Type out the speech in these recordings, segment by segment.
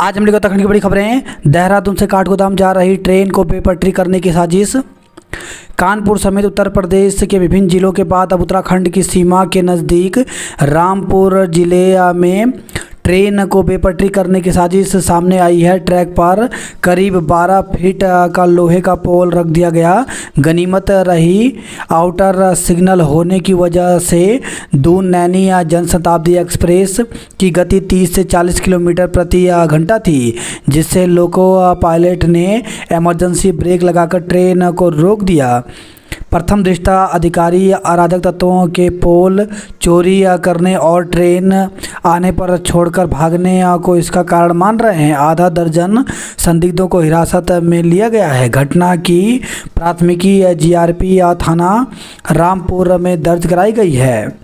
आज हम लेकर उत्तराखंड की बड़ी खबरें। देहरादून से काठगोदाम जा रही ट्रेन को बेपटरी करने की साजिश। कानपुर समेत उत्तर प्रदेश के विभिन्न जिलों के बाद अब उत्तराखंड की सीमा के नज़दीक रामपुर जिले में ट्रेन को बेपटरी करने की साजिश सामने आई है। ट्रैक पर करीब 12 फीट का लोहे का पोल रख दिया गया। गनीमत रही आउटर सिग्नल होने की वजह से दून नैनी जनशताब्दी एक्सप्रेस की गति 30 से 40 किलोमीटर प्रति घंटा थी, जिससे लोको पायलट ने इमरजेंसी ब्रेक लगाकर ट्रेन को रोक दिया। प्रथम दृष्टा अधिकारी अराजक तत्वों के पोल चोरी करने और ट्रेन आने पर छोड़कर भागने को इसका कारण मान रहे हैं। आधा दर्जन संदिग्धों को हिरासत में लिया गया है। घटना की प्राथमिकी जीआरपी थाना रामपुर में दर्ज कराई गई है।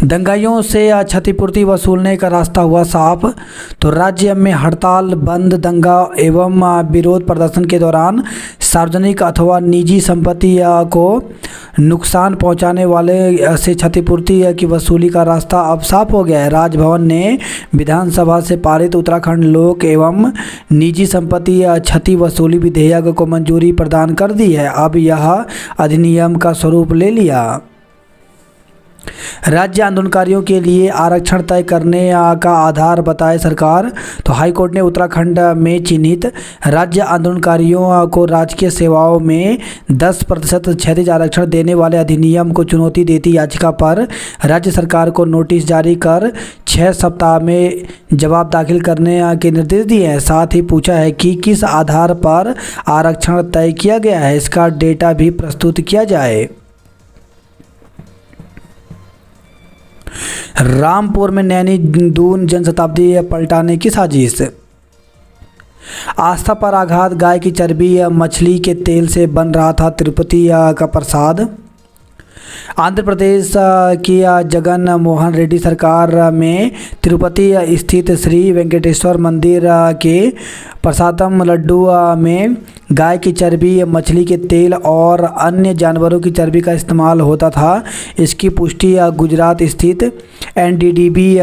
दंगाइयों से क्षतिपूर्ति वसूलने का रास्ता हुआ साफ। तो राज्य में हड़ताल, बंद, दंगा एवं विरोध प्रदर्शन के दौरान सार्वजनिक अथवा निजी संपत्ति को नुकसान पहुंचाने वाले से क्षतिपूर्ति की वसूली का रास्ता अब साफ हो गया है। राजभवन ने विधानसभा से पारित उत्तराखंड लोक एवं निजी संपत्ति क्षति वसूली विधेयक को मंजूरी प्रदान कर दी है। अब यह अधिनियम का स्वरूप ले लिया। राज्य आंदोलनकारियों के लिए आरक्षण तय करने का आधार बताए सरकार। तो हाईकोर्ट ने उत्तराखंड में चिन्हित राज्य आंदोलनकारियों को राजकीय सेवाओं में 10% क्षैतिज आरक्षण देने वाले अधिनियम को चुनौती देती याचिका पर राज्य सरकार को नोटिस जारी कर 6 सप्ताह में जवाब दाखिल करने के निर्देश दिए हैं। साथ ही पूछा है कि किस आधार पर आरक्षण तय किया गया है, इसका डेटा भी प्रस्तुत किया जाए। रामपुर में नैनी दून जनशताब्दी पलटाने की साजिश। आस्था पर आघात, गाय की चर्बी मछली के तेल से बन रहा था तिरुपति का प्रसाद। आंध्र प्रदेश की जगन मोहन रेड्डी सरकार में तिरुपति स्थित श्री वेंकटेश्वर मंदिर के प्रसादम लड्डू में गाय की चर्बी, मछली के तेल और अन्य जानवरों की चर्बी का इस्तेमाल होता था। इसकी पुष्टि गुजरात स्थित एनडीडीबी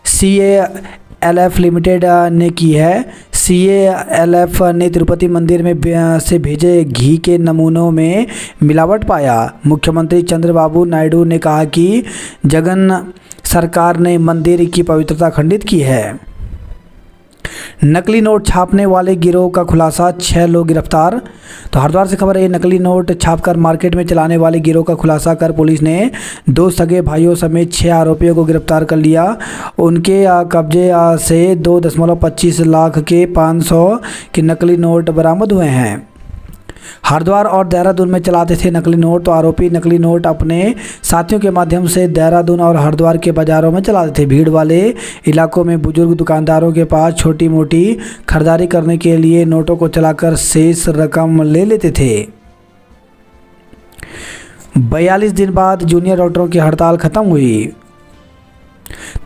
CALF लिमिटेड ने की है। CALF ने तिरुपति मंदिर में से भेजे घी के नमूनों में मिलावट पाया। मुख्यमंत्री चंद्रबाबू नायडू ने कहा कि जगन सरकार ने मंदिर की पवित्रता खंडित की है। नकली नोट छापने वाले गिरोह का खुलासा, 6 लोग गिरफ्तार। तो हरिद्वार से खबर है, नकली नोट छापकर मार्केट में चलाने वाले गिरोह का खुलासा कर पुलिस ने 2 सगे भाइयों समेत 6 आरोपियों को गिरफ्तार कर लिया। उनके कब्जे से 2.25 लाख के 500 के नकली नोट बरामद हुए हैं। हरिद्वार और देहरादून में चलाते थे नकली नोट। तो आरोपी नकली नोट अपने साथियों के माध्यम से देहरादून और हरिद्वार के बाज़ारों में चलाते थे। भीड़ वाले इलाकों में बुजुर्ग दुकानदारों के पास छोटी मोटी खरीदारी करने के लिए नोटों को चलाकर शेष रकम ले लेते थे। 42 दिन बाद जूनियर डॉक्टरों की हड़ताल खत्म हुई।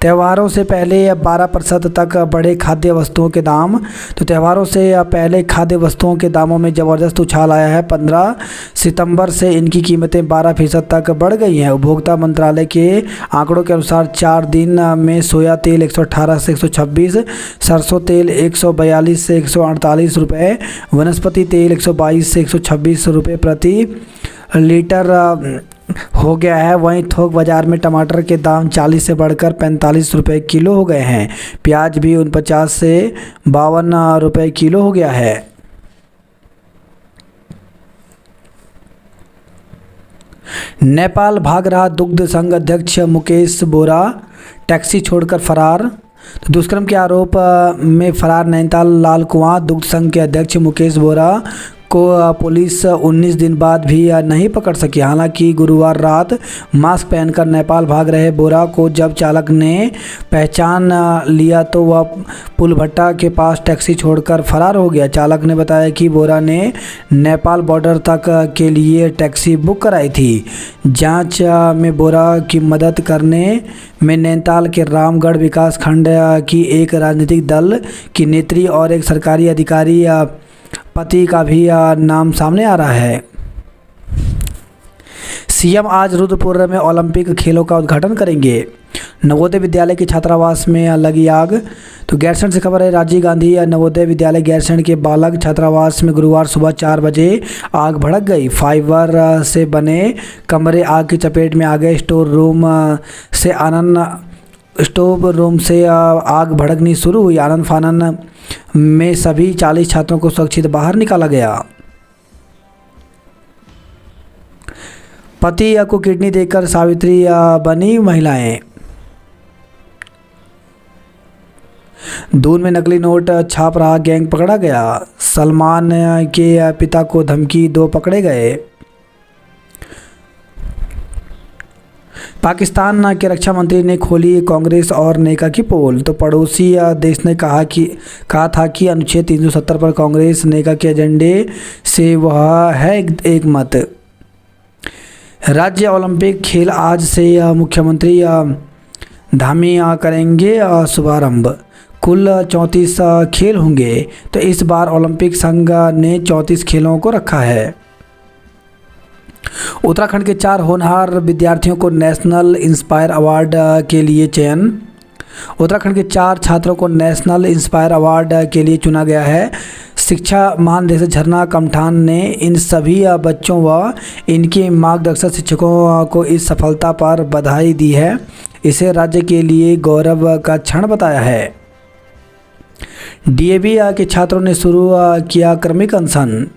त्योहारों से पहले 12% तक बढ़े खाद्य वस्तुओं के दाम। तो त्योहारों से पहले खाद्य वस्तुओं के दामों में ज़बरदस्त उछाल आया है। 15 सितंबर से इनकी कीमतें 12% तक बढ़ गई हैं। उपभोक्ता मंत्रालय के आंकड़ों के अनुसार 4 दिन में सोया तेल 118 से 126, सरसों तेल 142 से 148 रुपये, वनस्पति तेल 122 से 126 रुपये प्रति लीटर हो गया है। वहीं थोक बाज़ार में टमाटर के दाम 40 से बढ़कर 45 रुपये किलो हो गए हैं। प्याज भी 49 से 52 रुपये किलो हो गया है। नेपाल भाग रहा दुग्ध संघ अध्यक्ष मुकेश बोरा, टैक्सी छोड़कर फरार। तो दुष्कर्म के आरोप में फरार नैनीताल लाल कुआं दुग्ध संघ के अध्यक्ष मुकेश बोरा को पुलिस 19 दिन बाद भी नहीं पकड़ सकी। हालांकि गुरुवार रात मास्क पहनकर नेपाल भाग रहे बोरा को जब चालक ने पहचान लिया तो वह पुलभट्टा के पास टैक्सी छोड़कर फरार हो गया। चालक ने बताया कि बोरा ने नेपाल बॉर्डर तक के लिए टैक्सी बुक कराई थी। जांच में बोरा की मदद करने में नैनीताल के रामगढ़ विकास खंड की एक राजनीतिक दल की नेत्री और एक सरकारी अधिकारी पति का भी नाम सामने आ रहा है। सीएम आज रुद्रपुर में ओलंपिक खेलों का उद्घाटन करेंगे। नवोदय विद्यालय के छात्रावास में लगी आग। तो गैरसैंण से खबर है, राजीव गांधी नवोदय विद्यालय गैरसैंण के बालक छात्रावास में गुरुवार सुबह 4 बजे आग भड़क गई। फाइबर से बने कमरे आग की चपेट में आ गए। स्टोव रूम से आग भड़कनी शुरू हुई। आनन फानन में सभी 40 छात्रों को सुरक्षित बाहर निकाला गया। पति को किडनी देकर सावित्री बनी महिलाएं। दून में नकली नोट छाप रहा गैंग पकड़ा गया। सलमान के पिता को धमकी, 2 पकड़े गए। पाकिस्तान के रक्षा मंत्री ने खोली कांग्रेस और नेका की पोल। तो पड़ोसी देश ने कहा था कि अनुच्छेद 370 पर कांग्रेस नेका के एजेंडे से वह है एक मत। राज्य ओलंपिक खेल आज से मुख्यमंत्री धामी करेंगे शुभारंभ। कुल 34 खेल होंगे। तो इस बार ओलंपिक संघ ने 34 खेलों को रखा है। उत्तराखंड के 4 होनहार विद्यार्थियों को नेशनल इंस्पायर अवार्ड के लिए चयन। उत्तराखंड के 4 छात्रों को नेशनल इंस्पायर अवार्ड के लिए चुना गया है। शिक्षा महानिदेशक झरना कमठान ने इन सभी बच्चों व इनके मार्गदर्शक शिक्षकों को इस सफलता पर बधाई दी है। इसे राज्य के लिए गौरव का क्षण बताया है। डीएवी के छात्रों ने शुरू किया क्रमिक अनशन।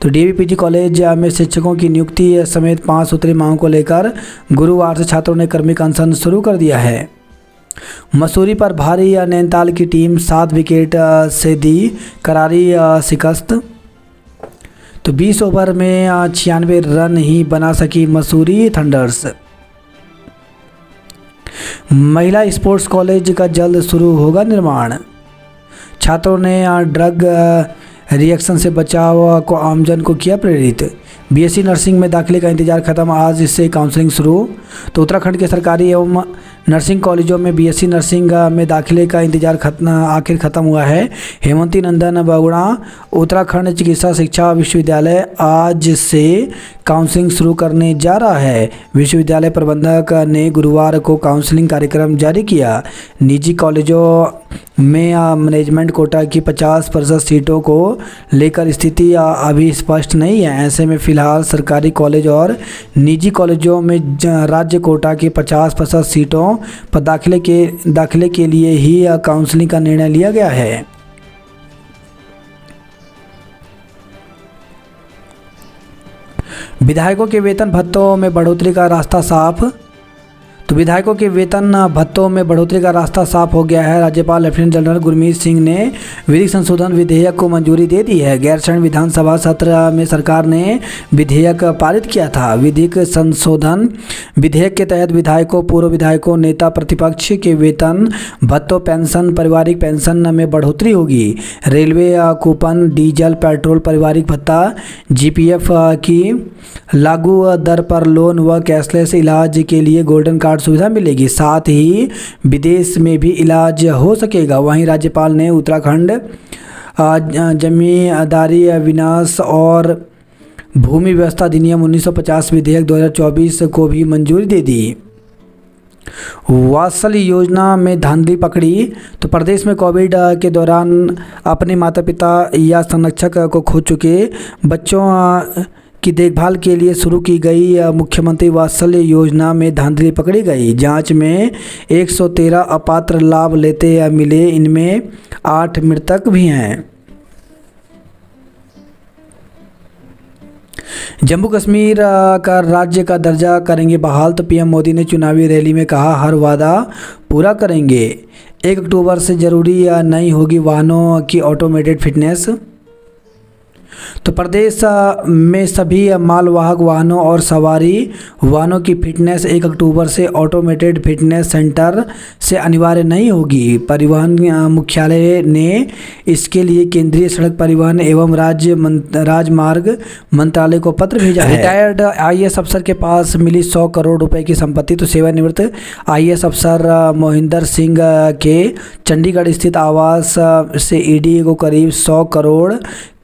तो डीएवी पीजी कॉलेज में शिक्षकों की नियुक्ति समेत 5 सूत्री मांगों को लेकर गुरुवार से छात्रों ने क्रमिक अनशन शुरू कर दिया है। मसूरी पर भारी नैनीताल की टीम 7 विकेट से दी करारी शिकस्त। तो 20 ओवर में 96 रन ही बना सकी मसूरी थंडर्स। महिला स्पोर्ट्स कॉलेज का जल्द शुरू होगा निर्माण। छात्रों ने ड्रग रिएक्शन से बचाव को आमजन को किया प्रेरित। बीएससी नर्सिंग में दाखिले का इंतजार खत्म, आज इससे काउंसलिंग शुरू। तो उत्तराखंड के सरकारी एवं नर्सिंग कॉलेजों में बीएससी नर्सिंग में दाखिले का इंतजार आखिर खत्म हुआ है। हेमंती नंदन बगुड़ा उत्तराखंड चिकित्सा शिक्षा विश्वविद्यालय आज से काउंसलिंग शुरू करने जा रहा है। विश्वविद्यालय प्रबंधक ने गुरुवार को काउंसलिंग कार्यक्रम जारी किया। निजी कॉलेजों में मैनेजमेंट कोटा की 50% सीटों को लेकर स्थिति अभी स्पष्ट नहीं है। ऐसे में फिलहाल सरकारी कॉलेज और निजी कॉलेजों में राज्य कोटा की 50% सीटों पर दाखिले के लिए ही काउंसलिंग का निर्णय लिया गया है। विधायकों के वेतन भत्तों में बढ़ोतरी का रास्ता साफ। तो विधायकों के वेतन भत्तों में बढ़ोतरी का रास्ता साफ हो गया है। राज्यपाल लेफ्टिनेंट जनरल गुरमीत सिंह ने विधिक संशोधन विधेयक को मंजूरी दे दी है। गैरसैंण विधानसभा सत्र में सरकार ने विधेयक पारित किया था। विधिक संशोधन विधेयक के तहत विधायकों, पूर्व विधायकों, नेता प्रतिपक्ष के वेतन भत्तों, पेंशन, पारिवारिक पेंशन में बढ़ोतरी होगी। रेलवे कूपन, डीजल, पेट्रोल, पारिवारिक भत्ता, जीपीएफ की लागू दर पर लोन व कैशलेस इलाज के लिए गोल्डन कार्ड सुविधा मिलेगी। साथ ही विदेश में भी इलाज हो सकेगा। वहीं राज्यपाल ने उत्तराखंड जमींदारी विनाश और भूमि व्यवस्था अधिनियम 1950 विधेयक 2024 को भी मंजूरी दे दी। वात्सल्य योजना में धांधली पकड़ी। तो प्रदेश में कोविड के दौरान अपने माता पिता या संरक्षक को खो चुके बच्चों की देखभाल के लिए शुरू की गई मुख्यमंत्री वात्सल्य योजना में धांधली पकड़ी गई। जांच में 113 अपात्र लाभ लेते मिले, इनमें 8 मृतक भी हैं। जम्मू कश्मीर का राज्य का दर्जा करेंगे बहाल। तो पीएम मोदी ने चुनावी रैली में कहा, हर वादा पूरा करेंगे। 1 अक्टूबर से जरूरी नहीं होगी वाहनों की ऑटोमेटेड फिटनेस। तो प्रदेश में सभी मालवाहक वाहनों और सवारी वाहनों की फिटनेस 1 अक्टूबर से ऑटोमेटेड फिटनेस सेंटर से अनिवार्य नहीं होगी। परिवहन मुख्यालय ने इसके लिए केंद्रीय सड़क परिवहन एवं राजमार्ग मंत्रालय को पत्र भेजा है। रिटायर्ड आईएएस अफसर के पास मिली 100 करोड़ रुपए की संपत्ति। तो सेवानिवृत्त आईएएस अफसर मोहिंदर सिंह के चंडीगढ़ स्थित आवास से ईडी को करीब 100 करोड़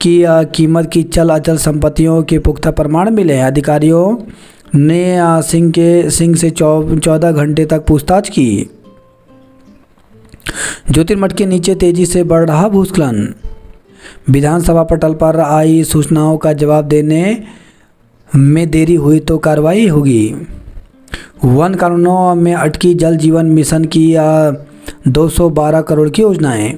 की कीमत की चल अचल संपत्तियों के पुख्ता प्रमाण मिले हैं। अधिकारियों ने सिंह से 14 घंटे तक पूछताछ की। ज्योतिर्मठ के नीचे तेजी से बढ़ रहा भूस्खलन। विधानसभा पटल पर आई सूचनाओं का जवाब देने में देरी हुई तो कार्रवाई होगी। वन कानूनों में अटकी जल जीवन मिशन की 212 करोड़ की योजनाएं।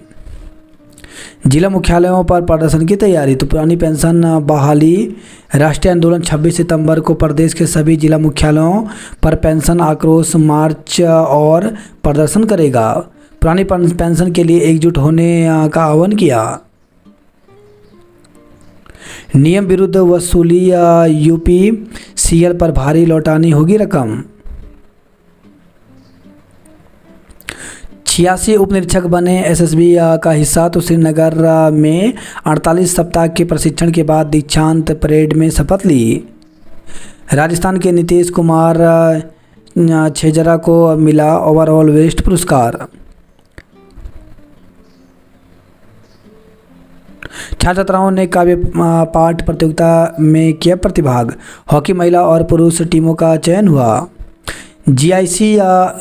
जिला मुख्यालयों पर प्रदर्शन की तैयारी। तो पुरानी पेंशन बहाली राष्ट्रीय आंदोलन 26 सितंबर को प्रदेश के सभी जिला मुख्यालयों पर पेंशन आक्रोश मार्च और प्रदर्शन करेगा। पुरानी पेंशन के लिए एकजुट होने का आह्वान किया। नियम विरुद्ध वसूली यूपीसीएल पर भारी लौटानी होगी रकम। 86 उप निरीक्षक बने एसएसबी का हिस्सा। तो श्रीनगर में 48 सप्ताह के प्रशिक्षण के बाद दीक्षांत परेड में शपथ ली। राजस्थान के नीतीश कुमार छेजरा को मिला ओवरऑल वेस्ट पुरस्कार। छात्र छात्राओं ने काव्य पाठ प्रतियोगिता में किया प्रतिभाग। हॉकी महिला और पुरुष टीमों का चयन हुआ। जीआईसी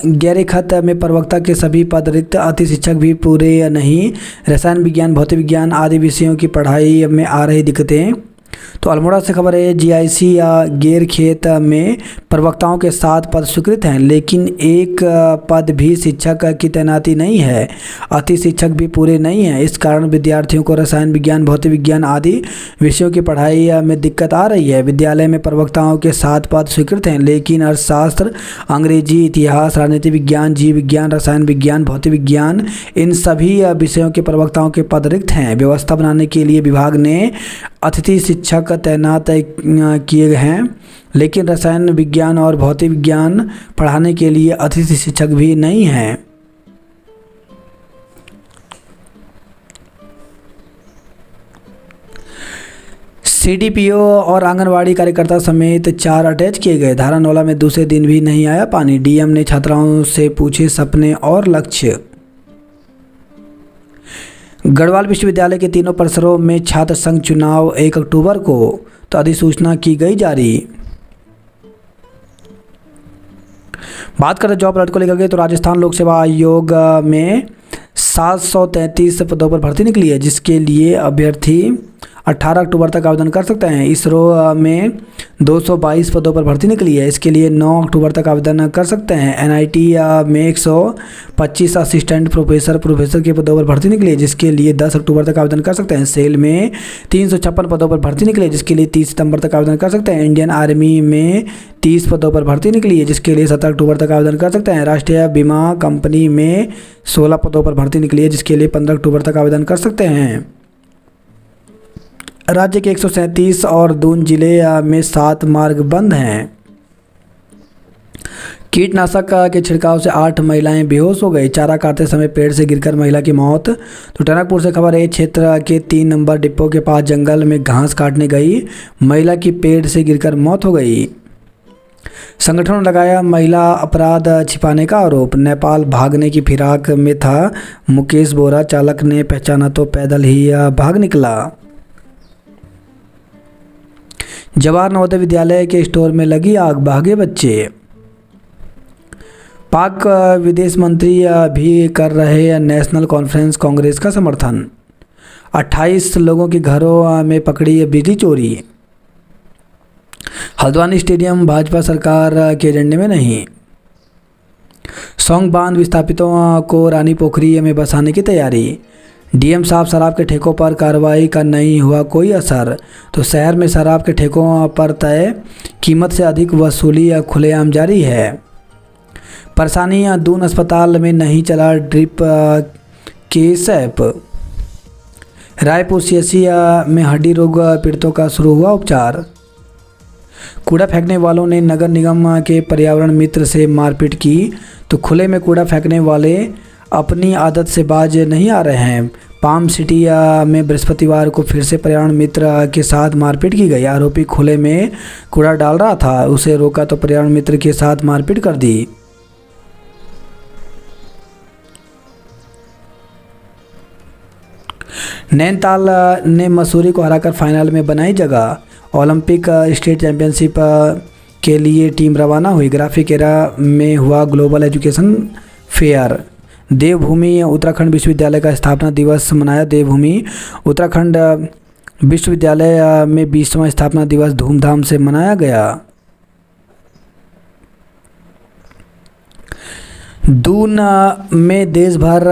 गैरखत में प्रवक्ता के सभी पद रिक्त। अति शिक्षक भी पूरे नहीं। रसायन विज्ञान भौतिक विज्ञान आदि विषयों की पढ़ाई में आ रही दिक्कतें। तो अल्मोड़ा से खबर है जीआईसी गैर खेत में प्रवक्ताओं के 7 पद स्वीकृत हैं, लेकिन एक पद भी शिक्षक की तैनाती नहीं है। अति शिक्षक भी पूरे नहीं हैं। इस कारण विद्यार्थियों को रसायन विज्ञान भौतिक विज्ञान आदि विषयों की पढ़ाई में दिक्कत आ रही है। विद्यालय में प्रवक्ताओं के 7 पद स्वीकृत हैं, लेकिन अर्थशास्त्र, अंग्रेजी, इतिहास, राजनीति विज्ञान, जीव विज्ञान, रसायन विज्ञान, भौतिक विज्ञान इन सभी विषयों के प्रवक्ताओं के पद रिक्त हैं। व्यवस्था बनाने के लिए विभाग ने अतिथि शिक्षक तैनात किए गए हैं, लेकिन रसायन विज्ञान और भौतिक विज्ञान पढ़ाने के लिए अतिथि शिक्षक भी नहीं हैं। सीडीपीओ और आंगनवाड़ी कार्यकर्ता समेत 4 अटैच किए गए। धारानौला में दूसरे दिन भी नहीं आया पानी। डीएम ने छात्राओं से पूछे सपने और लक्ष्य। गढ़वाल विश्वविद्यालय के तीनों परिसरों में छात्र संघ चुनाव 1 अक्टूबर को। तो अधिसूचना की गई जारी। बात करें जॉब अलर्ट को लेकर के, तो राजस्थान लोक सेवा आयोग में 733 पदों पर भर्ती निकली है, जिसके लिए अभ्यर्थी 18 अक्टूबर तक आवेदन कर सकते हैं। इसरो में 222 पदों पर भर्ती निकली है, इसके लिए 9 अक्टूबर तक आवेदन कर सकते हैं। एनआईटी में 125 असिस्टेंट प्रोफेसर के पदों पर भर्ती निकली है, जिसके लिए 10 अक्टूबर तक आवेदन कर सकते हैं। सेल में 356 पदों पर भर्ती निकली है, जिसके लिए 30 सितंबर तक आवेदन कर सकते हैं। इंडियन आर्मी में 30 पदों पर भर्ती निकली है, जिसके लिए 17 अक्टूबर तक आवेदन कर सकते हैं। राष्ट्रीय बीमा कंपनी में 16 पदों पर भर्ती निकली है, जिसके लिए 15 अक्टूबर तक आवेदन कर सकते हैं। राज्य के 137 और दून जिले में 7 मार्ग बंद हैं। कीटनाशक के छिड़काव से 8 महिलाएं बेहोश हो गई। चारा काटते समय पेड़ से गिरकर महिला की मौत। तो टनकपुर से खबर है, क्षेत्र के 3 नंबर डिपो के पास जंगल में घास काटने गई महिला की पेड़ से गिरकर मौत हो गई। संगठन ने लगाया महिला अपराध छिपाने का आरोप। नेपाल भागने की फिराक में था मुकेश बोरा, चालक ने पहचाना तो पैदल ही भाग निकला। जवाहर नवोदय विद्यालय के स्टोर में लगी आग, भागे बच्चे। पाक विदेश मंत्री भी कर रहे नेशनल कॉन्फ्रेंस कांग्रेस का समर्थन। 28 लोगों के घरों में पकड़ी बिजली चोरी। हल्द्वानी स्टेडियम भाजपा सरकार के एजेंडे में नहीं। सौंग बांध विस्थापितों को रानी पोखरी में बसाने की तैयारी। डीएम साहब शराब के ठेकों पर कार्रवाई का नहीं हुआ कोई असर। तो शहर में शराब के ठेकों पर तय कीमत से अधिक वसूली खुलेआम जारी है। परेशानी, दून अस्पताल में नहीं चला ड्रिप के सैप। रायपुर सीएससी में हड्डी रोग पीड़ितों का शुरू हुआ उपचार। कूड़ा फेंकने वालों ने नगर निगम के पर्यावरण मित्र से मारपीट की। तो खुले में कूड़ा फेंकने वाले अपनी आदत से बाज नहीं आ रहे हैं। पाम सिटी में बृहस्पतिवार को फिर से पर्यावरण मित्र के साथ मारपीट की गई। आरोपी खुले में कूड़ा डाल रहा था, उसे रोका तो पर्यावरण मित्र के साथ मारपीट कर दी। नैनीताल ने मसूरी को हराकर फाइनल में बनाई जगह। ओलंपिक स्टेट चैंपियनशिप के लिए टीम रवाना हुई। ग्राफिक एरा में हुआ ग्लोबल एजुकेशन फेयर। देवभूमि उत्तराखंड विश्वविद्यालय का स्थापना दिवस मनाया। देवभूमि उत्तराखंड विश्वविद्यालय में 20वां स्थापना दिवस धूमधाम से मनाया गया। दून में देश भर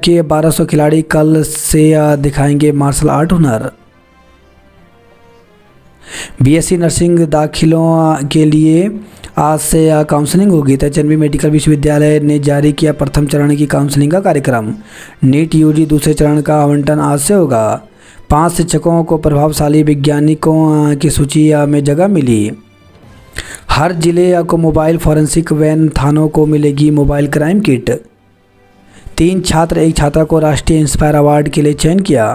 के 1200 खिलाड़ी कल से दिखाएंगे मार्शल आर्ट हुनर। बीएससी नर्सिंग दाखिलों के लिए आज से काउंसलिंग होगी। तैचनवी मेडिकल विश्वविद्यालय ने जारी किया प्रथम चरण की काउंसलिंग का कार्यक्रम। नीट यूजी दूसरे चरण का आवंटन आज से होगा। 5 शिक्षकों को प्रभावशाली वैज्ञानिकों की सूची में जगह मिली। हर जिले को मोबाइल फॉरेंसिक वैन, थानों को मिलेगी मोबाइल क्राइम किट। 3 छात्र एक छात्रा को राष्ट्रीय इंस्पायर अवार्ड के लिए चयन किया।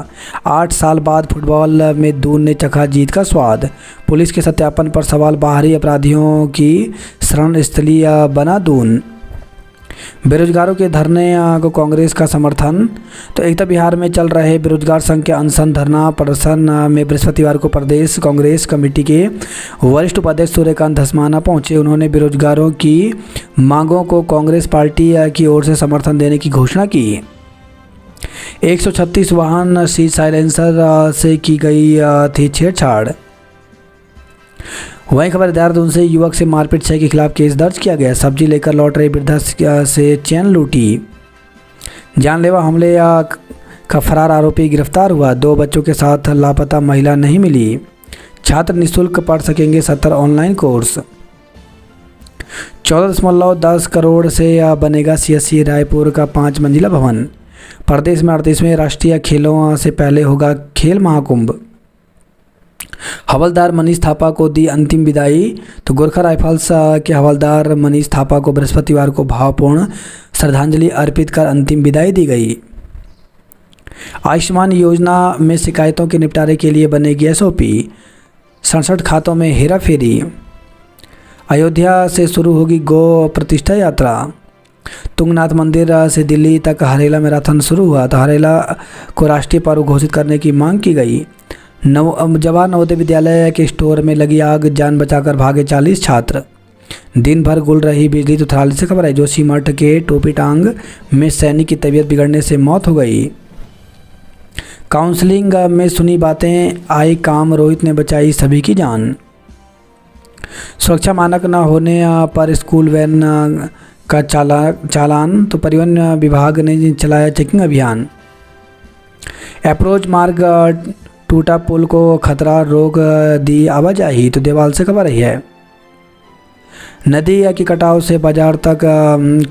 8 साल बाद फुटबॉल में दून ने चखा जीत का स्वाद। पुलिस के सत्यापन पर सवाल, बाहरी अपराधियों की शरण स्थली बना दून। बेरोजगारों के धरने को कांग्रेस का समर्थन। तो एकता बिहार में चल रहे बेरोजगार संघ के अनशन धरना प्रदर्शन में बृहस्पतिवार को प्रदेश कांग्रेस कमेटी के वरिष्ठ उपाध्यक्ष सूर्यकांत धस्माना पहुंचे। उन्होंने बेरोजगारों की मांगों को कांग्रेस पार्टी की ओर से समर्थन देने की घोषणा की। 136 वाहन सीज साइलेंसर से की गई थी छेड़छाड़। वहीं खबर देहरादून से युवक से मारपीट के खिलाफ केस दर्ज किया गया। सब्जी लेकर लौट रही वृद्धा से चैन लूटी। जानलेवा हमले का फरार आरोपी गिरफ्तार हुआ। 2 बच्चों के साथ लापता महिला नहीं मिली। छात्र निःशुल्क पढ़ सकेंगे 70 ऑनलाइन कोर्स। 14.10 करोड़ से बनेगा सीएससी रायपुर का 5 मंजिला भवन। प्रदेश में 38वें राष्ट्रीय खेलों से पहले होगा खेल महाकुंभ। हवलदार मनीष थापा को दी अंतिम विदाई। तो गोरखा राइफल्स के हवलदार मनीष थापा को बृहस्पतिवार को भावपूर्ण श्रद्धांजलि अर्पित कर अंतिम विदाई दी गई। आयुष्मान योजना में शिकायतों के निपटारे के लिए बनेगी एसओपी। 67 खातों में हेराफेरी। अयोध्या से शुरू होगी गो प्रतिष्ठा यात्रा। तुंगनाथ मंदिर से दिल्ली तक हरेला मैराथन शुरू हुआ। तो हरेला को राष्ट्रीय पर्व घोषित करने की मांग की गई। जवाहर नवोदय विद्यालय के स्टोर में लगी आग, जान बचाकर भागे 40 छात्र। दिन भर गुल रही बिजली। तो थराली से खबर है, जोशीमठ के टोपीटांग में सैनिक की तबीयत बिगड़ने से मौत हो गई। काउंसलिंग में सुनी बातें आई काम, रोहित ने बचाई सभी की जान। सुरक्षा मानक न होने पर स्कूल वैन का चालान। तो परिवहन विभाग ने चलाया चेकिंग अभियान। अप्रोच मार्ग टूटा, पुल को खतरा, रोक दी आवाजाही। तो देवाल से खबर रही है। नदी की कटाव से बाजार तक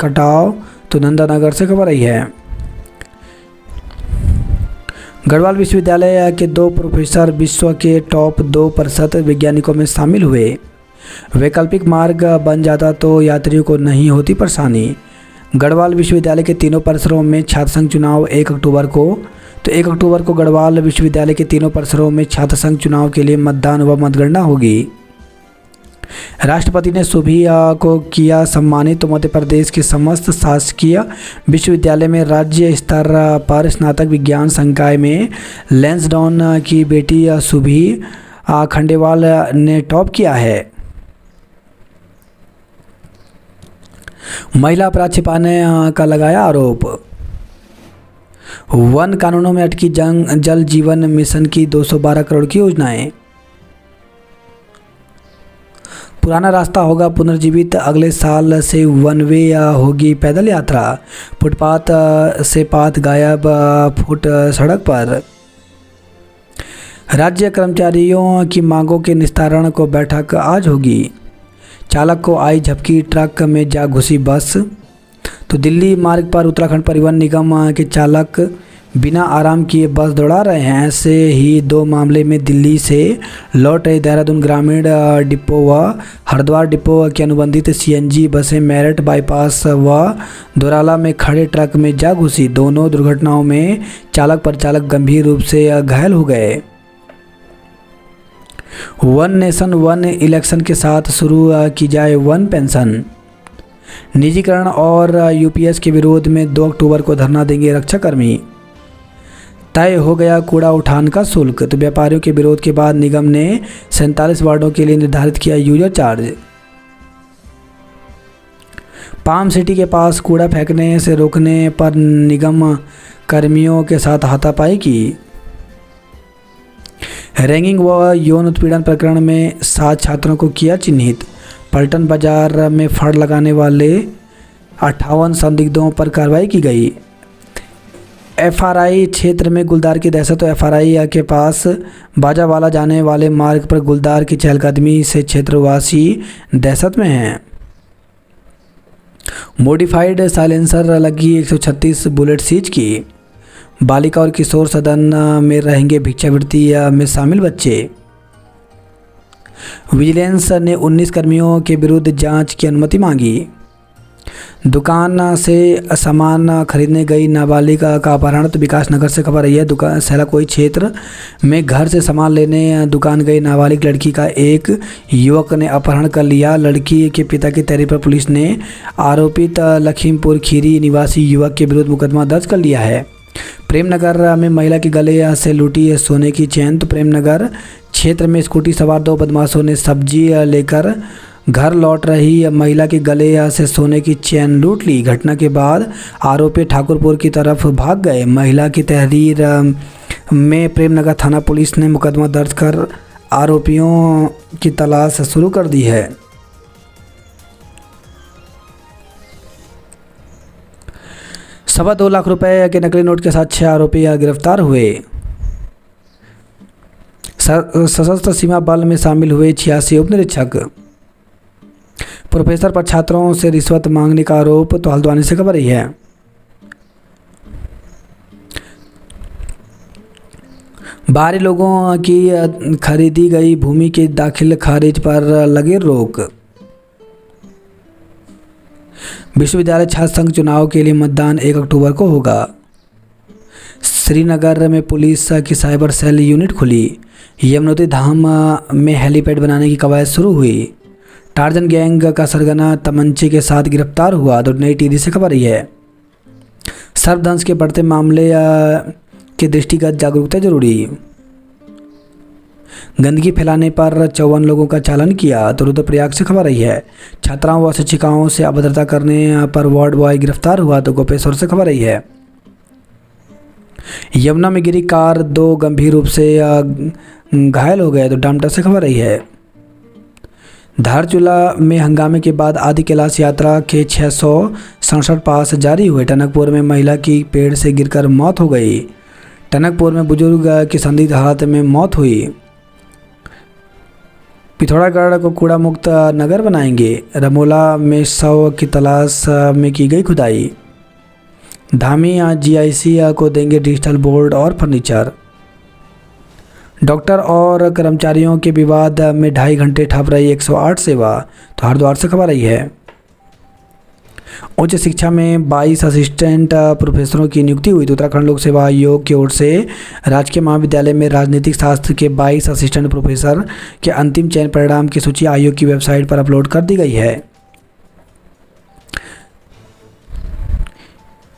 कटाव। तो नंदानगर से खबर रही है। गढ़वाल विश्वविद्यालय के 2 प्रोफेसर विश्व के टॉप 2% वैज्ञानिकों में शामिल हुए। वैकल्पिक मार्ग बन जाता तो यात्रियों को नहीं होती परेशानी। गढ़वाल विश्वविद्यालय के तीनों परिसरों में छात्र संघ चुनाव 1 अक्टूबर को। तो 1 अक्टूबर को गढ़वाल विश्वविद्यालय के तीनों परिसरों में छात्र संघ चुनाव के लिए मतदान व मतगणना होगी। राष्ट्रपति ने सुभी को किया सम्मानित। तो मध्य प्रदेश के समस्त शासकीय विश्वविद्यालय में राज्य स्तर पर स्नातक विज्ञान संकाय में लैंसडाउन की बेटी सुभी खंडेवाल ने टॉप किया है। महिला अपराध छिपाने का लगाया आरोप। वन कानूनों में अटकी जल जीवन मिशन की 212 करोड़ की योजनाएं। पुराना रास्ता होगा पुनर्जीवित। अगले साल से वन वे होगी पैदल यात्रा। फुटपाथ से पाथ गायब, फुट सड़क पर। राज्य कर्मचारियों की मांगों के निस्तारण को बैठक आज होगी। चालक को आई झपकी, ट्रक में जा घुसी बस। तो दिल्ली मार्ग पर उत्तराखंड परिवहन निगम के चालक बिना आराम किए बस दौड़ा रहे हैं। ऐसे ही 2 मामले में दिल्ली से लौट रहे देहरादून ग्रामीण डिपो व हरिद्वार डिपो की अनुबंधित सीएनजी बसें मेरठ बाईपास व दोराला में खड़े ट्रक में जा घुसी। दोनों दुर्घटनाओं में चालक परिचालक गंभीर रूप से घायल हो गए। वन नेशन वन इलेक्शन के साथ शुरू की जाए वन पेंशन। निजीकरण और यूपीएस के विरोध में 2 अक्टूबर को धरना देंगे रक्षाकर्मी। तय हो गया कूड़ा उठान का शुल्क। तो व्यापारियों के विरोध के बाद निगम ने 47 वार्डों के लिए निर्धारित किया यूजर चार्ज। पाम सिटी के पास कूड़ा फेंकने से रोकने पर निगम कर्मियों के साथ हाथापाई की। रैगिंग व यौन उत्पीड़न प्रकरण में 7 छात्रों को किया चिन्हित। पलटन बाजार में फड़ लगाने वाले 58 संदिग्धों पर कार्रवाई की गई। एफआरआई क्षेत्र में गुलदार की दहशत। तो एफआरआई के पास बाजावाला जाने वाले मार्ग पर गुलदार की चहलकदमी से क्षेत्रवासी दहशत में हैं। मॉडिफाइड साइलेंसर लगी 136 बुलेट सीज की। बालिका और किशोर सदन में रहेंगे भिक्षावृत्ति में शामिल बच्चे। विजिलेंस ने 19 कर्मियों के विरुद्ध जांच की अनुमति मांगी। दुकान से सामान खरीदने गई नाबालिगा का अपहरण। तो विकास नगर से खबर आई है। दुकान सेलाकोई क्षेत्र में घर से सामान लेने दुकान गई नाबालिग लड़की का एक युवक ने अपहरण कर लिया। लड़की के पिता की तहरीर पर पुलिस ने आरोपित लखीमपुर खीरी निवासी युवक के विरुद्ध मुकदमा दर्ज कर लिया है। प्रेमनगर में महिला के गले से लूटी सोने की चेन। तो प्रेमनगर क्षेत्र में स्कूटी सवार 2 बदमाशों ने सब्जी लेकर घर लौट रही महिला के गले से सोने की चेन लूट ली। घटना के बाद आरोपी ठाकुरपुर की तरफ भाग गए। महिला की तहरीर में प्रेमनगर थाना पुलिस ने मुकदमा दर्ज कर आरोपियों की तलाश शुरू कर दी है। सवा 2 लाख रुपए के नकली नोट के साथ 6 आरोपी गिरफ्तार हुए। सशस्त्र सीमा बल में शामिल हुए 86 उपनिरीक्षक। प्रोफेसर पर छात्रों से रिश्वत मांगने का आरोप। तो हल्द्वानी से खबर रही है। बाहरी लोगों की खरीदी गई भूमि के दाखिल खारिज पर लगे रोक। विश्वविद्यालय छात्र संघ चुनाव के लिए मतदान 1 अक्टूबर को होगा। श्रीनगर में पुलिस की साइबर सेल यूनिट खुली। यमुनोत्री धाम में हेलीपैड बनाने की कवायद शुरू हुई। टार्जन गैंग का सरगना तमंचे के साथ गिरफ्तार हुआ। तो नई टीवी से खबर रही है। सर्पदंश के बढ़ते मामले के दृष्टिगत जागरूकता जरूरी। गंदगी फैलाने पर 54 लोगों का चालान किया। तो रुद्रप्रयाग से खबर रही है। छात्राओं व शिक्षिकाओं से अभद्रता करने पर वार्ड बॉय गिरफ्तार हुआ। तो गोपेश्वर से खबर रही है। यमुना में गिरी कार, 2 गंभीर रूप से घायल हो गए। तो डामटा से खबर रही है। धारचूला में हंगामे के बाद आदि कैलाश यात्रा के 667 पास जारी हुए। टनकपुर में महिला की पेड़ से गिरकर मौत हो गई। टनकपुर में बुजुर्ग की संदिग्ध हालत में मौत हुई। पिथौरागढ़ को कूड़ा मुक्त नगर बनाएंगे। रमोला में शव की तलाश में की गई खुदाई। धामी जीआईसी को देंगे डिजिटल बोर्ड और फर्नीचर। डॉक्टर और कर्मचारियों के विवाद में 2.5 घंटे ठप रही 108 सेवा। तो हरिद्वार से खबर आई है। उच्च शिक्षा में 22 असिस्टेंट प्रोफेसरों की नियुक्ति हुई। तो उत्तराखंड लोक सेवा आयोग की ओर से राजकीय महाविद्यालय में राजनीतिक शास्त्र के 22 असिस्टेंट प्रोफेसर के अंतिम चयन परिणाम की सूची आयोग की वेबसाइट पर अपलोड कर दी गई है।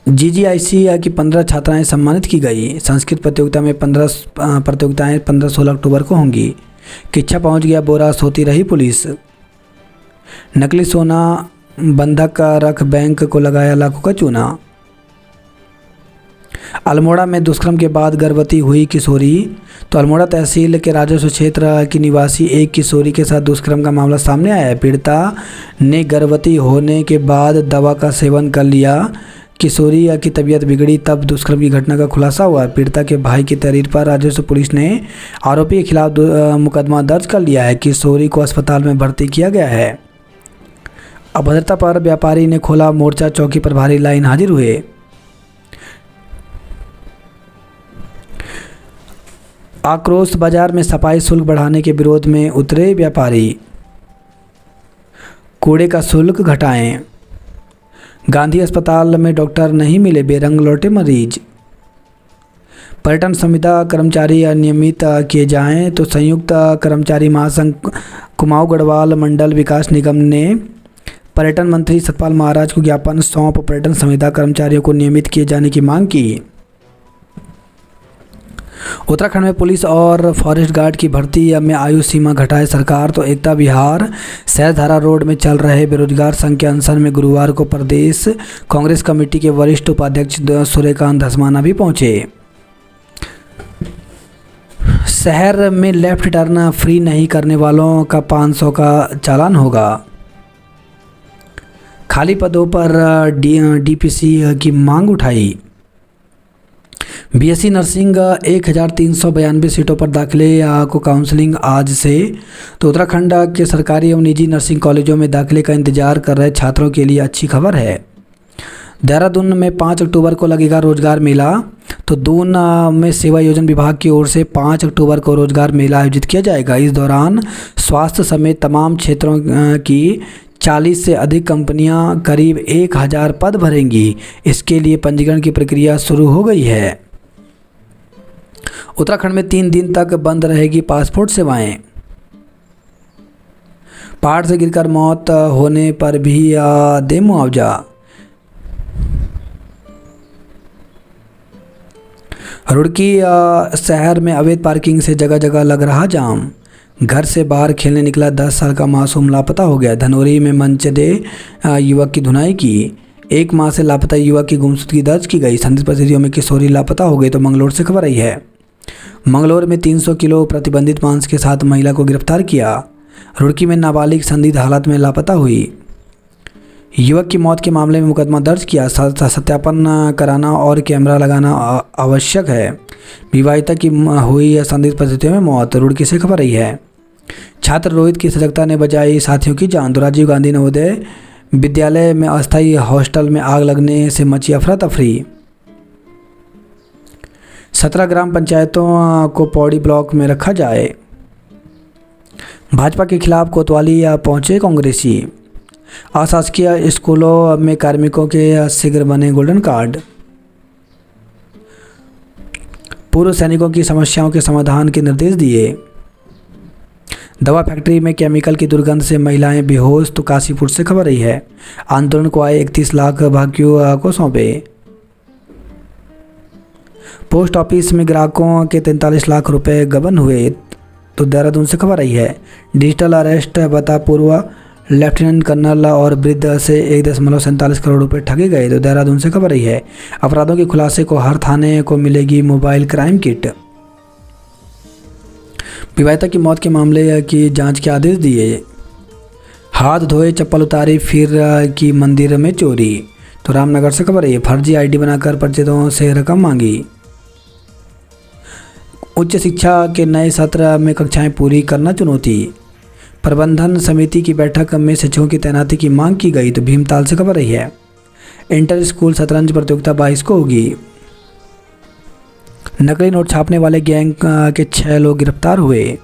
जीजीआईसी की 15 छात्राएं सम्मानित की गई। संस्कृत प्रतियोगिता में 15 प्रतियोगिताएं 15-16 अक्टूबर को होंगी। किच्छा पहुंच गया बोरा, सोती रही पुलिस। नकली सोना बंधक रख बैंक को लगाया लाखों का चूना। अल्मोड़ा में दुष्कर्म के बाद गर्भवती हुई किशोरी। तो अल्मोड़ा तहसील के राजस्व क्षेत्र की निवासी एक किशोरी के साथ दुष्कर्म का मामला सामने आया है। पीड़िता ने गर्भवती होने के बाद दवा का सेवन कर लिया। किशोरी की तबीयत बिगड़ी तब दुष्कर्म की घटना का खुलासा हुआ। पीड़िता के भाई की तहरीर पर राजस्व पुलिस ने आरोपी के खिलाफ मुकदमा दर्ज कर लिया है। किशोरी को अस्पताल में भर्ती किया गया है। अभद्रता पर व्यापारी ने खोला मोर्चा, चौकी पर भारी लाइन हाजिर हुए। आक्रोश बाजार में सफाई शुल्क बढ़ाने के विरोध में उतरे व्यापारी। कूड़े का शुल्क घटाएं। गांधी अस्पताल में डॉक्टर नहीं मिले, बेरंग लौटे मरीज। पर्यटन संविदा कर्मचारी अनियमित किए जाएं। तो संयुक्त कर्मचारी महासंघ कुमाऊं गढ़वाल मंडल विकास निगम ने पर्यटन मंत्री सतपाल महाराज को ज्ञापन सौंप पर्यटन संविदा कर्मचारियों को नियमित किए जाने की मांग की। उत्तराखंड में पुलिस और फॉरेस्ट गार्ड की भर्ती में आयु सीमा घटाए सरकार। तो एकता विहार सहजधारा रोड में चल रहे बेरोजगार संघ के अनशन में गुरुवार को प्रदेश कांग्रेस कमेटी के वरिष्ठ उपाध्यक्ष सूर्यकांत धस्माना भी पहुंचे। शहर में लेफ्ट टर्न फ्री नहीं करने वालों का 500 का चालान होगा। खाली पदों पर डीपीसी की मांग उठाई। बीएससी नर्सिंग 1392 सीटों पर दाखिले को काउंसलिंग आज से। तो उत्तराखंड के सरकारी एवं निजी नर्सिंग कॉलेजों में दाखिले का इंतजार कर रहे छात्रों के लिए अच्छी खबर है। देहरादून में 5 अक्टूबर को लगेगा रोजगार मेला। तो दून में सेवा योजना विभाग की ओर से 5 अक्टूबर को रोजगार मेला आयोजित किया जाएगा। इस दौरान स्वास्थ्य समेत तमाम क्षेत्रों की 40 से अधिक कंपनियां करीब 1000 पद भरेंगी। इसके लिए पंजीकरण की प्रक्रिया शुरू हो गई है। उत्तराखंड में 3 दिन तक बंद रहेगी पासपोर्ट सेवाएं। पहाड़ से गिरकर मौत होने पर भी दे मुआवजा। रुड़की शहर में अवैध पार्किंग से जगह जगह लग रहा जाम। घर से बाहर खेलने निकला 10 साल का मासूम लापता हो गया। धनौरी में मनचले युवक की धुनाई की। 1 माह से लापता युवक की गुमशुदगी दर्ज की गई। संदिग्ध परिस्थितियों में किशोरी लापता हो गई। तो मंगलौर से खबर आई है। मंगलौर में 300 किलो प्रतिबंधित मांस के साथ महिला को गिरफ्तार किया। रुड़की में नाबालिग संदिग्ध हालत में लापता हुई। युवक की मौत के मामले में मुकदमा दर्ज किया। सत्यापन कराना और कैमरा लगाना आवश्यक है। विवाहिता की हुई संदिग्ध परिस्थितियों में मौत। रुड़की से खबर आई है। छात्र रोहित की सजगता ने बचाई साथियों की जान। तो राजीव गांधी नवोदय विद्यालय में अस्थायी हॉस्टल में आग लगने से मची अफरा तफरी। 17 ग्राम पंचायतों को पौड़ी ब्लॉक में रखा जाए। भाजपा के खिलाफ कोतवाली पहुंचे कांग्रेसी। अशासकीय स्कूलों में कार्मिकों के शीघ्र बने गोल्डन कार्ड। पूर्व सैनिकों की समस्याओं के समाधान के निर्देश दिए। दवा फैक्ट्री में केमिकल की दुर्गंध से महिलाएं बेहोश। तो काशीपुर से खबर आई है। आंदोलन को आए 31 लाख भाग्यों को सौंपे। पोस्ट ऑफिस में ग्राहकों के 43 लाख रुपए गबन हुए। तो देहरादून से खबर आई है। डिजिटल अरेस्ट बता पूर्व लेफ्टिनेंट कर्नल और वृद्ध से 1.47 करोड़ रुपए ठगे गए। तो देहरादून से खबर आई है। अपराधों के खुलासे को हर थाने को मिलेगी मोबाइल क्राइम किट। विवाहिता की मौत के मामले की जांच के आदेश दिए। हाथ धोए चप्पल उतारी फिर की मंदिर में चोरी। तो रामनगर से खबर है। फर्जी आईडी बनाकर परिचितों से रकम मांगी। उच्च शिक्षा के नए सत्र में कक्षाएं पूरी करना चुनौती। प्रबंधन समिति की बैठक में शिक्षकों की तैनाती की मांग की गई। तो भीमताल से खबर रही है। इंटर स्कूल शतरंज प्रतियोगिता 22 को होगी। नकली नोट छापने वाले गैंग के 6 लोग गिरफ्तार हुए।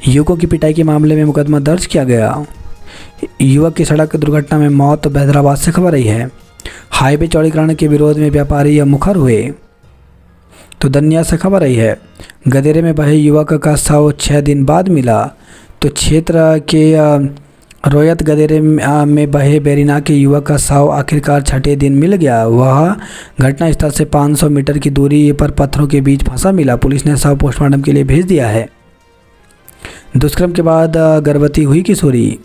युवकों की पिटाई के मामले में मुकदमा दर्ज किया गया। युवक की सड़क दुर्घटना में मौत। हैदराबाद से खबर रही है। हाईवे चौड़ीकरण के विरोध में व्यापारी मुखर हुए। तो दनिया से खबर रही है। गदेरे में बहे युवक का शव 6 दिन बाद मिला। तो क्षेत्र के रोयत गदेरे में बहे बेरीना के युवक का शव आखिरकार 6ठे दिन मिल गया। वह घटनास्थल से 500 मीटर की दूरी पर पत्थरों के बीच फंसा मिला। पुलिस ने शव पोस्टमार्टम के लिए भेज दिया है। दुष्कर्म के बाद गर्भवती हुई किशोरी।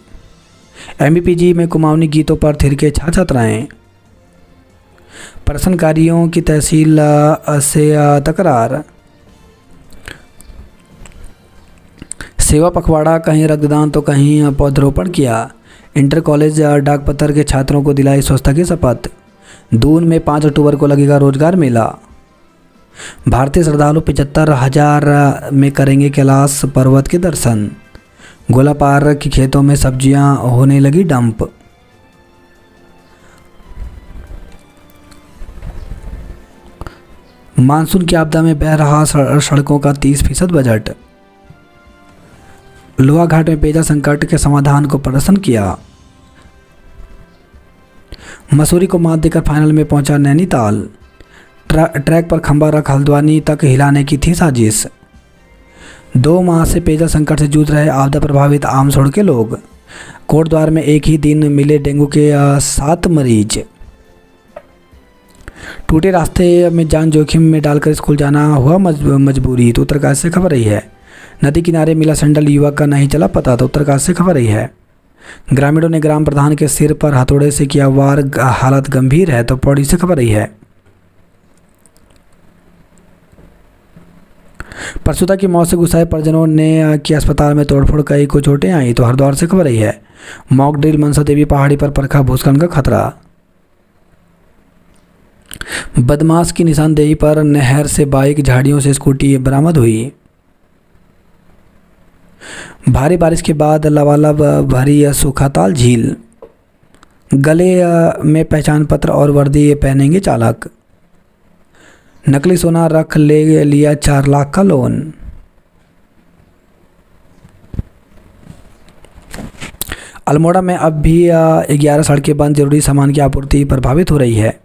एमबीपीजी में कुमाऊनी गीतों पर थिरके छात्राएं। प्रदर्शनकारियों की तहसील से तकरार। सेवा पखवाड़ा, कहीं रक्तदान तो कहीं पौधरोपण किया। इंटर कॉलेज डाक पत्थर के छात्रों को दिलाई स्वच्छता की शपथ। दून में 5 अक्टूबर को लगेगा रोजगार मेला। भारतीय श्रद्धालु 75,000 में करेंगे कैलाश पर्वत के दर्शन। गोलापार के खेतों में सब्जियां होने लगी डंप। मानसून की आपदा में बह रहा सड़कों का 30% बजट। लोहाघाट में पेयजल संकट के समाधान को प्रदर्शन किया। मसूरी को मात देकर फाइनल में पहुंचा नैनीताल। ट्रैक पर खंबा रख हल्द्वानी तक हिलाने की थी साजिश। 2 माह से पेयजल संकट से जूझ रहे आपदा प्रभावित आमसोड़ के लोग। कोटद्वार में एक ही दिन मिले डेंगू के 7 मरीज। टूटे रास्ते में जान जोखिम में डालकर स्कूल जाना हुआ मजबूरी, तो उत्तरकाशी से खबर रही है। नदी किनारे मिला सैंडल, युवक का नहीं चला पता, तो उत्तरकाशी से खबर रही है। ग्रामीणों ने ग्राम प्रधान के सिर पर हथौड़े से किया वार, हालत गंभीर है, तो पौड़ी से खबर रही है। प्रसूता की मौत से गुस्साए परिजनों ने की अस्पताल में तोड़फोड़, कई को चोटें आई, तो हरिद्वार से खबर रही है। मॉक ड्रिल, मनसा देवी पहाड़ी पर परखा भूस्खलन का खतरा। बदमाश की निशानदेही पर नहर से बाइक, झाड़ियों से स्कूटी बरामद हुई। भारी बारिश के बाद लबालब भरी सूखाताल झील, गले में पहचान पत्र और वर्दी पहनेंगे चालक। नकली सोना रख ले लिया 4 लाख का लोन। अल्मोड़ा में अब भी 11 सड़कें बंद, जरूरी सामान की आपूर्ति प्रभावित हो रही है।